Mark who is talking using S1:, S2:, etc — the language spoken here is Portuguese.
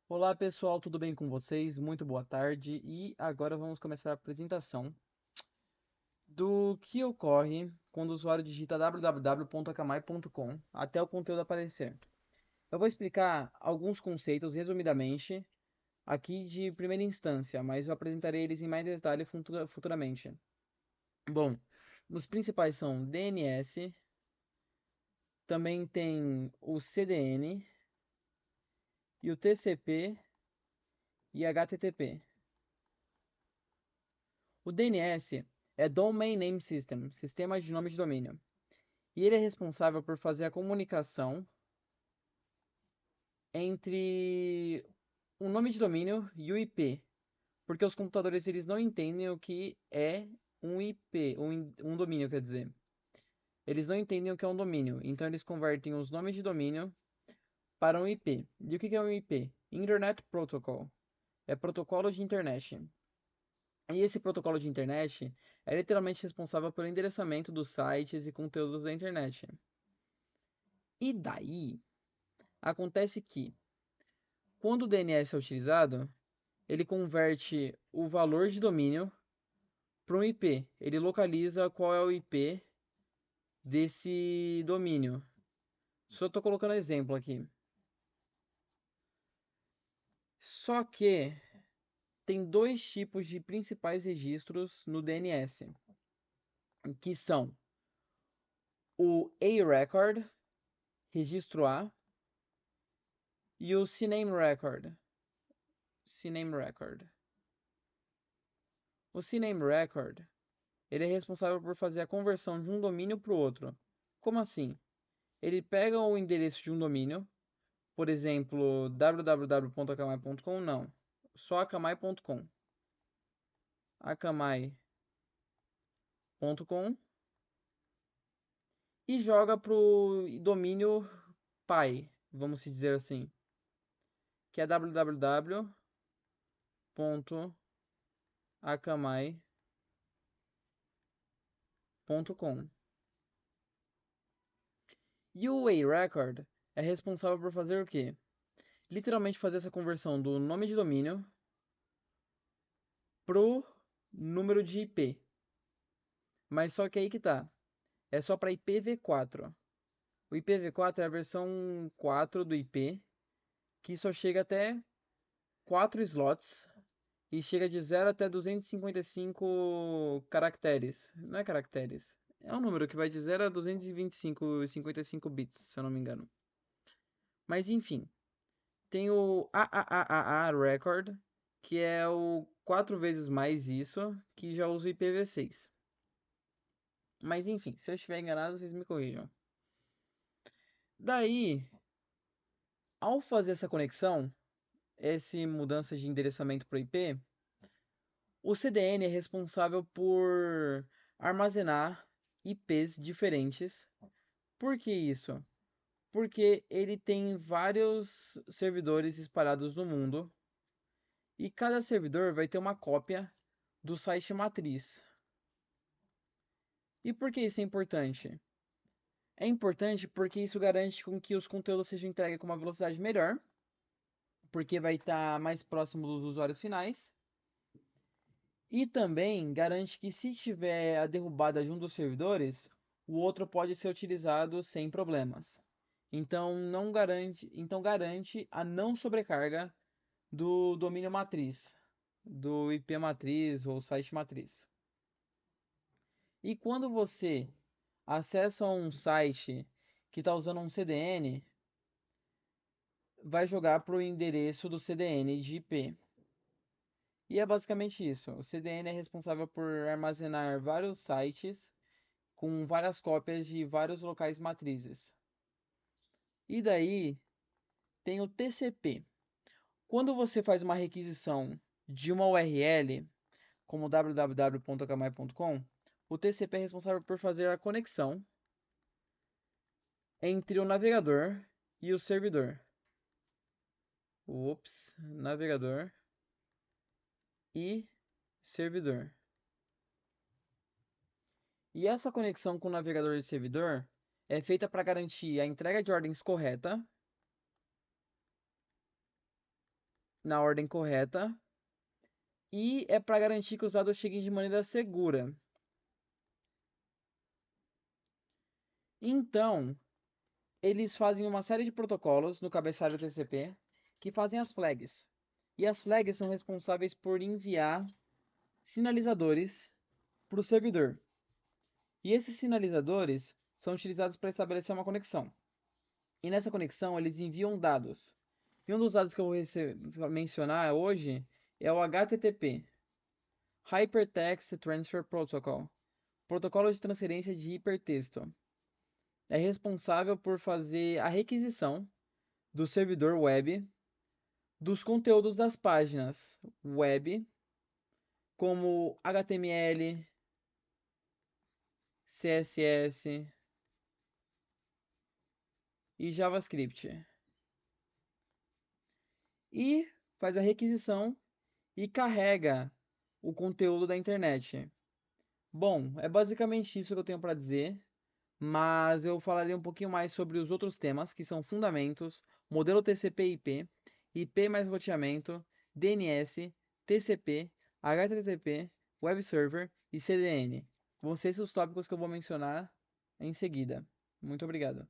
S1: Olá pessoal, tudo bem com vocês? Muito boa tarde. E agora vamos começar a apresentação do que ocorre quando o usuário digita www.akamai.com até o conteúdo aparecer. Eu vou explicar alguns conceitos resumidamente aqui de primeira instância, mas eu apresentarei eles em mais detalhe futuramente. Bom, os principais são DNS, também tem o CDN e o TCP e HTTP. O DNS é Domain Name System, Sistema de Nome de Domínio, e ele é responsável por fazer a comunicação entre o nome de domínio e o IP, porque os computadores eles não entendem o que é um IP, um domínio, quer dizer. Eles não entendem o que é um domínio, então eles convertem os nomes de domínio para um IP. E o que é um IP? Internet Protocol. É protocolo de internet. E esse protocolo de internet é literalmente responsável pelo endereçamento dos sites e conteúdos da internet. E daí, acontece que, quando o DNS é utilizado, ele converte o valor de domínio para um IP. Ele localiza qual é o IP desse domínio. Só estou colocando exemplo aqui. Só que tem dois tipos de principais registros no DNS, que são o A-Record, registro A, e o CNAME Record. CNAME Record. O CNAME Record, ele é responsável por fazer a conversão de um domínio para o outro. Como assim? Ele pega o endereço de um domínio, por exemplo, www.akamai.com, não, só akamai.com. akamai.com e joga para o domínio pai, vamos dizer assim, que é www.akamai.com. E o A-Record é responsável por fazer o quê? Literalmente fazer essa conversão do nome de domínio pro número de IP. Mas só que aí que tá. É só para IPv4. O IPv4 é a versão 4 do IP, que só chega até 4 slots e chega de 0 até 255 caracteres. Não é caracteres. É um número que vai de 0 a 225 e 55 bits, se eu não me engano. Mas enfim, tem o AAAA Record, que é o 4 vezes mais isso, que já usa o IPv6. Mas enfim, se eu estiver enganado, vocês me corrijam. Daí, ao fazer essa conexão, essa mudança de endereçamento para IP, o CDN é responsável por armazenar IPs diferentes. Por que isso? Porque ele tem vários servidores espalhados no mundo e cada servidor vai ter uma cópia do site matriz. E por que isso é importante? É importante porque isso garante com que os conteúdos sejam entregues com uma velocidade melhor, porque vai estar mais próximo dos usuários finais. E também garante que se tiver a derrubada de um dos servidores, o outro pode ser utilizado sem problemas. Então garante a não sobrecarga do domínio matriz, do IP matriz ou site matriz. E quando você acessa um site que está usando um CDN, vai jogar para o endereço do CDN de IP. E é basicamente isso. O CDN é responsável por armazenar vários sites com várias cópias de vários locais matrizes. E daí tem o TCP. Quando você faz uma requisição de uma URL, como www.akamai.com, o TCP é responsável por fazer a conexão entre o navegador e o servidor. Navegador e servidor. E essa conexão com o navegador e servidor é feita para garantir a entrega de ordens correta na ordem correta e é para garantir que os dados cheguem de maneira segura. Então, eles fazem uma série de protocolos no cabeçalho TCP que fazem as flags. E as flags são responsáveis por enviar sinalizadores para o servidor. E esses sinalizadores são utilizados para estabelecer uma conexão. E nessa conexão eles enviam dados. E um dos dados que eu vou mencionar hoje é o HTTP, Hypertext Transfer Protocol, protocolo de transferência de hipertexto. É responsável por fazer a requisição do servidor web dos conteúdos das páginas web, como HTML, CSS e JavaScript. E faz a requisição e carrega o conteúdo da internet. Bom, é basicamente isso que eu tenho para dizer, mas eu falarei um pouquinho mais sobre os outros temas, que são fundamentos, modelo TCP/IP, IP mais roteamento, DNS, TCP, HTTP, Web Server e CDN. Vão ser esses os tópicos que eu vou mencionar em seguida. Muito obrigado.